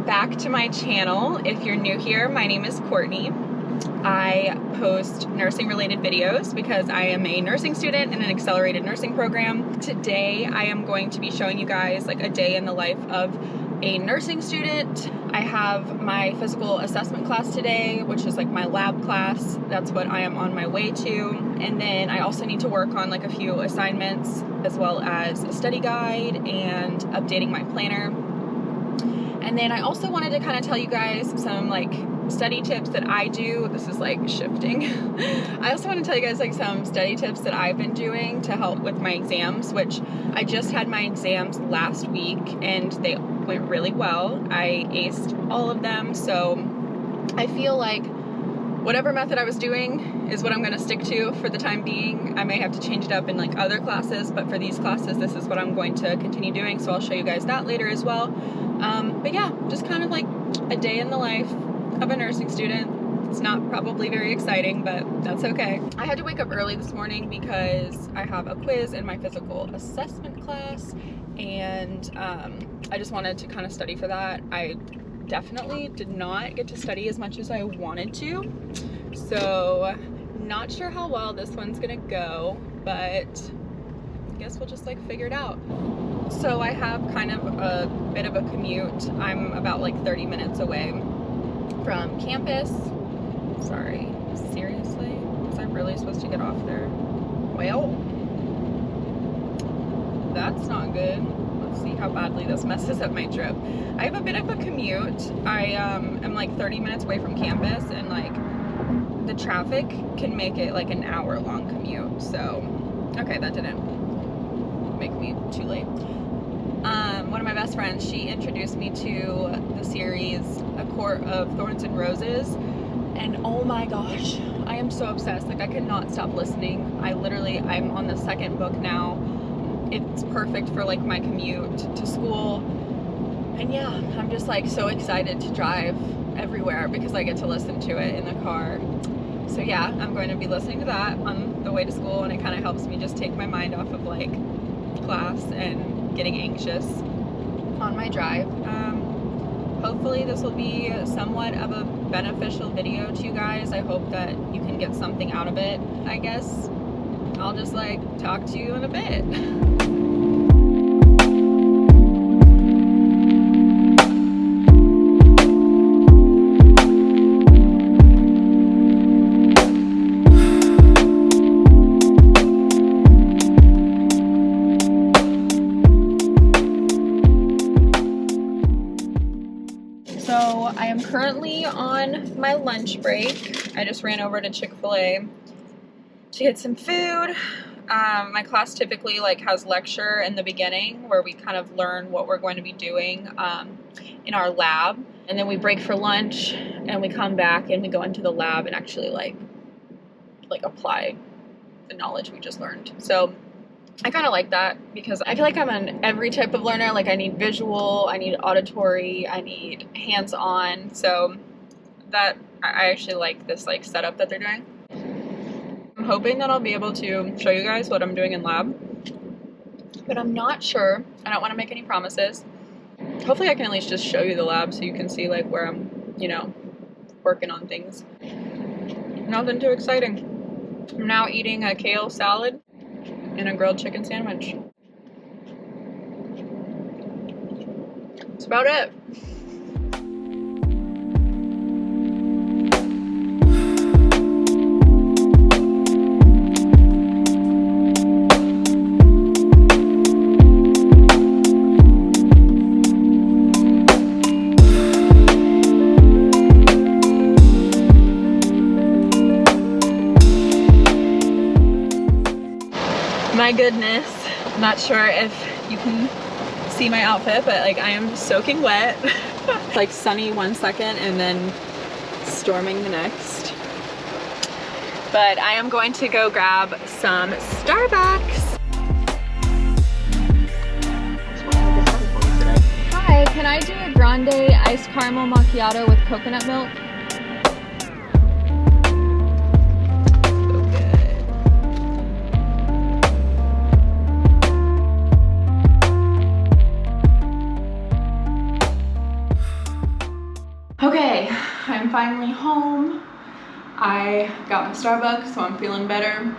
back to my channel. If you're new here, my name is Courtney. I post nursing related videos because I am a nursing student in an accelerated nursing program. Today I am going to be showing you guys like a day in the life of a nursing student. I have my physical assessment class today, which is like my lab class. That's what I am on my way to. And then I also need to work on like a few assignments as well as a study guide and updating my planner. And then I also wanted to kind of tell you guys some like study tips that I do. This is like shifting. I also want to tell you guys like some study tips that I've been doing to help with my exams, which I just had my exams last week and they went really well. I aced all of them. So I feel like whatever method I was doing is what I'm going to stick to for the time being. I may have to change it up in like other classes, but for these classes, this is what I'm going to continue doing. So I'll show you guys that later as well. But yeah, just kind of like a day in the life of a nursing student. It's not probably very exciting, but that's okay. I had to wake up early this morning because I have a quiz in my physical assessment class, and I just wanted to kind of study for that. I definitely did not get to study as much as I wanted to, so not sure how well this one's gonna go, but I guess we'll just like figure it out. So I have kind of a bit of a commute. I'm about like 30 minutes away from campus. Sorry, seriously? Was I really supposed to get off there? Well, that's not good. Let's see how badly this messes up my trip. I have a bit of a commute. I am like 30 minutes away from campus, and like the traffic can make it like an hour-long commute. So, okay, that didn't make me too late. One of my best friends, she introduced me to the series A Court of Thorns and Roses, and oh my gosh, I am so obsessed. Like I could not stop listening. I'm on the second book now. It's perfect for like my commute to school, and yeah, I'm just like so excited to drive everywhere because I get to listen to it in the car. So yeah, I'm going to be listening to that on the way to school, and it kind of helps me just take my mind off of like class and getting anxious on my drive. Hopefully this will be somewhat of a beneficial video to you guys. I hope that you can get something out of it. I guess I'll just like talk to you in a bit. So I am currently on my lunch break. I just ran over to Chick-fil-A to get some food. My class typically like has lecture in the beginning where we kind of learn what we're going to be doing in our lab, and then we break for lunch and we come back and we go into the lab and actually like apply the knowledge we just learned. So I kind of like that because I feel like I'm an every type of learner. Like I need visual, I need auditory, I need hands-on. So that I actually like this like setup that they're doing. I'm hoping that I'll be able to show you guys what I'm doing in lab, but I'm not sure. I don't want to make any promises. Hopefully I can at least just show you the lab so you can see like where I'm, you know, working on things. Nothing too exciting. I'm now eating a kale salad and a grilled chicken sandwich. That's about it. My goodness, I'm not sure if you can see my outfit, but like I am soaking wet. It's like sunny one second and then storming the next. But I am going to go grab some Starbucks. Hi, can I do a grande iced caramel macchiato with coconut milk? finally home. I got my Starbucks, so I'm feeling better.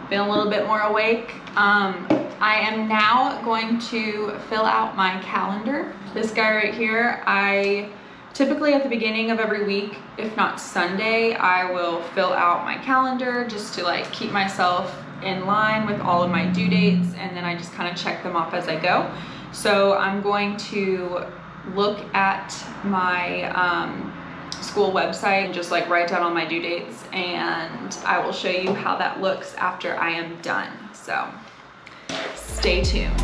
Feeling a little bit more awake. I am now going to fill out my calendar. This guy right here, I typically at the beginning of every week, if not Sunday, I will fill out my calendar just to like keep myself in line with all of my due dates, and then I just kind of check them off as I go. So I'm going to look at my school website and just like write down all my due dates, and I will show you how that looks after I am done. So stay tuned.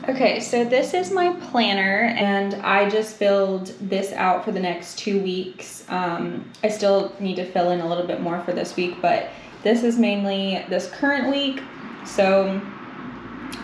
Okay, so this is my planner, and I just filled this out for the next 2 weeks. I still need to fill in a little bit more for this week, but this is mainly this current week. So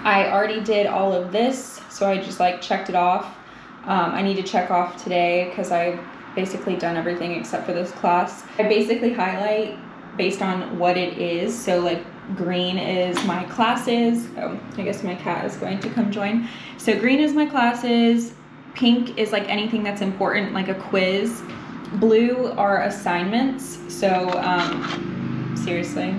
I already did all of this, so I just like checked it off. I need to check off today because I've basically done everything except for this class. I basically highlight based on what it is. So like green is my classes. Oh, I guess my cat is going to come join. So green is my classes. Pink is like anything that's important, like a quiz. Blue are assignments. So seriously,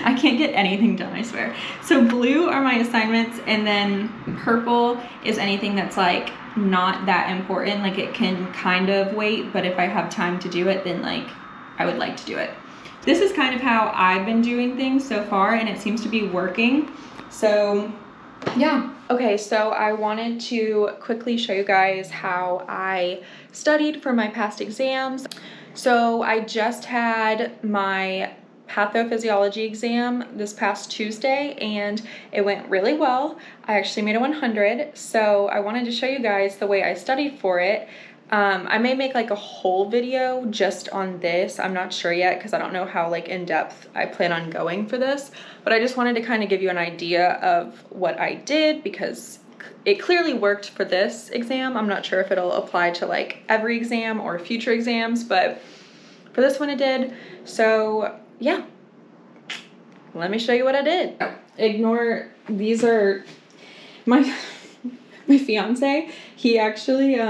I can't get anything done, I swear. So blue are my assignments, and then purple is anything that's like not that important. Like it can kind of wait, but if I have time to do it, then like I would like to do it. This is kind of how I've been doing things so far, and it seems to be working. So yeah. Okay, so I wanted to quickly show you guys how I studied for my past exams. So I just had my pathophysiology exam this past Tuesday, and it went really well. I actually made a 100, so I wanted to show you guys the way I studied for it. I may make like a whole video just on this. I'm not sure yet because I don't know how like in depth I plan on going for this, but I just wanted to kind of give you an idea of what I did because it clearly worked for this exam. I'm not sure if it'll apply to like every exam or future exams, but for this one it did. So yeah, let me show you what I did. Ignore, these are my fiance. He actually,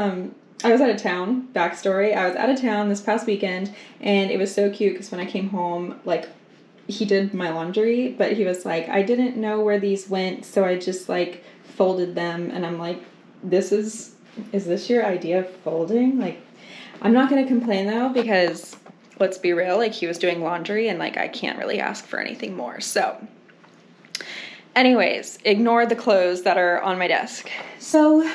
I was out of town, backstory. I was out of town this past weekend, and it was so cute because when I came home, like, he did my laundry, but he was like, I didn't know where these went, so I just, like, folded them, and I'm like, is this your idea of folding? Like, I'm not gonna complain, though, because, let's be real, like, he was doing laundry, and, like, I can't really ask for anything more, so. Anyways, ignore the clothes that are on my desk. So,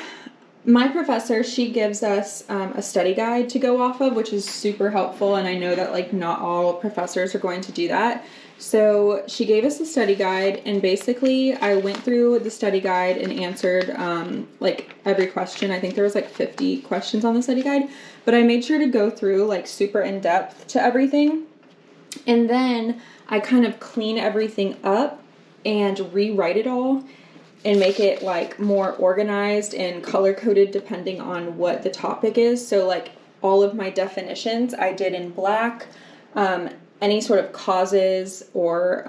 my professor, she gives us a study guide to go off of, which is super helpful, and I know that like not all professors are going to do that. So she gave us a study guide, and basically I went through the study guide and answered like every question. I think there was like 50 questions on the study guide, but I made sure to go through like super in depth to everything, and then I kind of clean everything up and rewrite it all and make it like more organized and color-coded depending on what the topic is. So like all of my definitions I did in black, any sort of causes or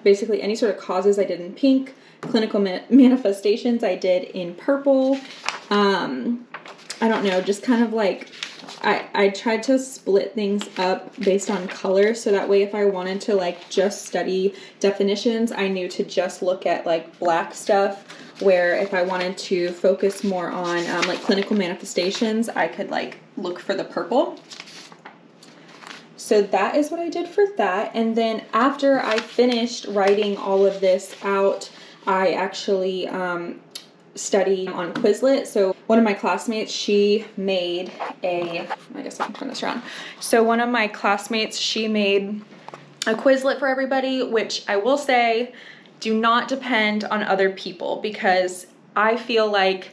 basically any sort of causes I did in pink, clinical manifestations I did in purple. I don't know, just kind of like I tried to split things up based on color, so that way if I wanted to like just study definitions, I knew to just look at like black stuff, where if I wanted to focus more on like clinical manifestations, I could like look for the purple. So that is what I did for that. And then after I finished writing all of this out, I actually study on Quizlet. So one of my classmates, she made I guess I can turn this around. So one of my classmates, she made a Quizlet for everybody, which I will say, do not depend on other people, because I feel like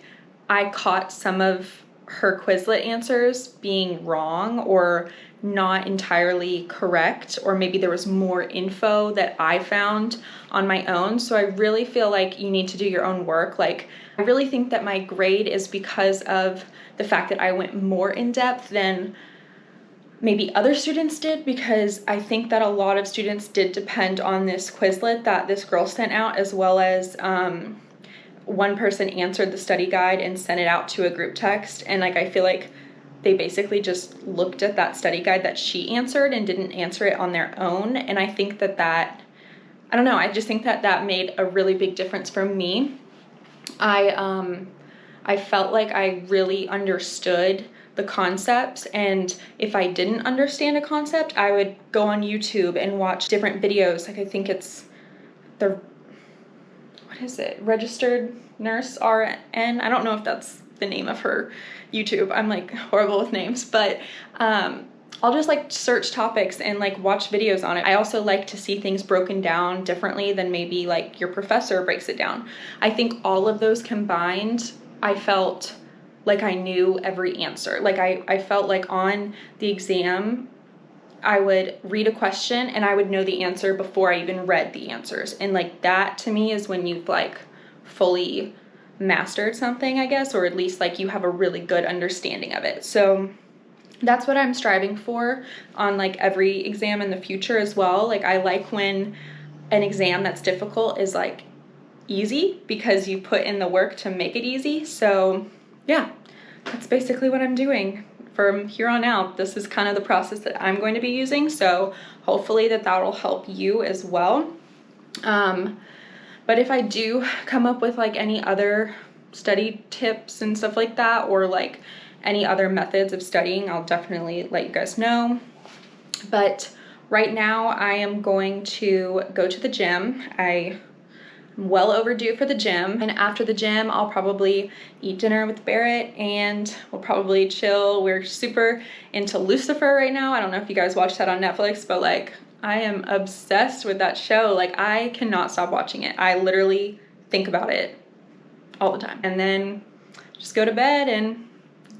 I caught some of her Quizlet answers being wrong or not entirely correct, or maybe there was more info that I found on my own. So I really feel like you need to do your own work. Like, I really think that my grade is because of the fact that I went more in depth than maybe other students did, because I think that a lot of students did depend on this Quizlet that this girl sent out, as well as one person answered the study guide and sent it out to a group text. And like, I feel like they basically just looked at that study guide that she answered and didn't answer it on their own. And I think that I don't know, I just think that made a really big difference for me. I felt like I really understood the concepts, and if I didn't understand a concept, I would go on YouTube and watch different videos. Like, I think it's the, what is it, registered nurse RN? I don't know if that's the name of her YouTube. I'm like horrible with names, but I'll just like search topics and like watch videos on it. I also like to see things broken down differently than maybe like your professor breaks it down. I think all of those combined, I felt like I knew every answer. Like, I felt like on the exam, I would read a question and I would know the answer before I even read the answers. And like, that to me is when you've like fully mastered something, I guess, or at least like you have a really good understanding of it. So that's what I'm striving for on like every exam in the future as well. Like, I like when an exam that's difficult is like easy, because you put in the work to make it easy. So yeah, that's basically what I'm doing from here on out. This is kind of the process that I'm going to be using, so hopefully that will help you as well. But if I do come up with like any other study tips and stuff like that, or like any other methods of studying, I'll definitely let you guys know. But right now I am going to go to the gym. I'm well overdue for the gym, and after the gym I'll probably eat dinner with Barrett and we'll probably chill. We're super into Lucifer right now. I don't know if you guys watch that on Netflix, but like, I am obsessed with that show. Like, I cannot stop watching it. I literally think about it all the time, and then just go to bed and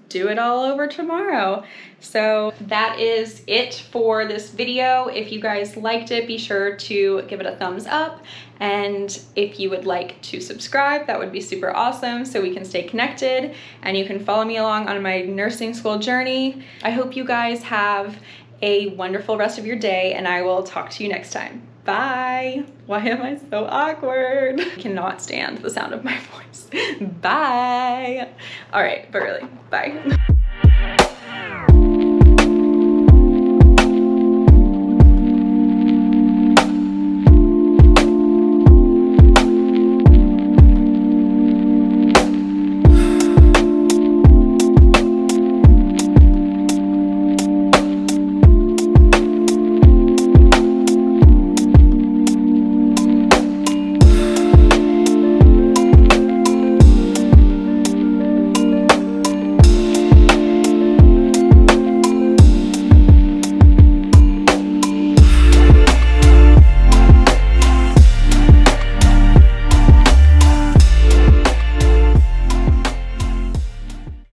do it all over tomorrow. So that is it for this video. If you guys liked it, be sure to give it a thumbs up. And if you would like to subscribe, that would be super awesome, so we can stay connected and you can follow me along on my nursing school journey. I hope you guys have a wonderful rest of your day, and I will talk to you next time. Bye. Why am I so awkward? I cannot stand the sound of my voice. Bye. All right, but really, bye.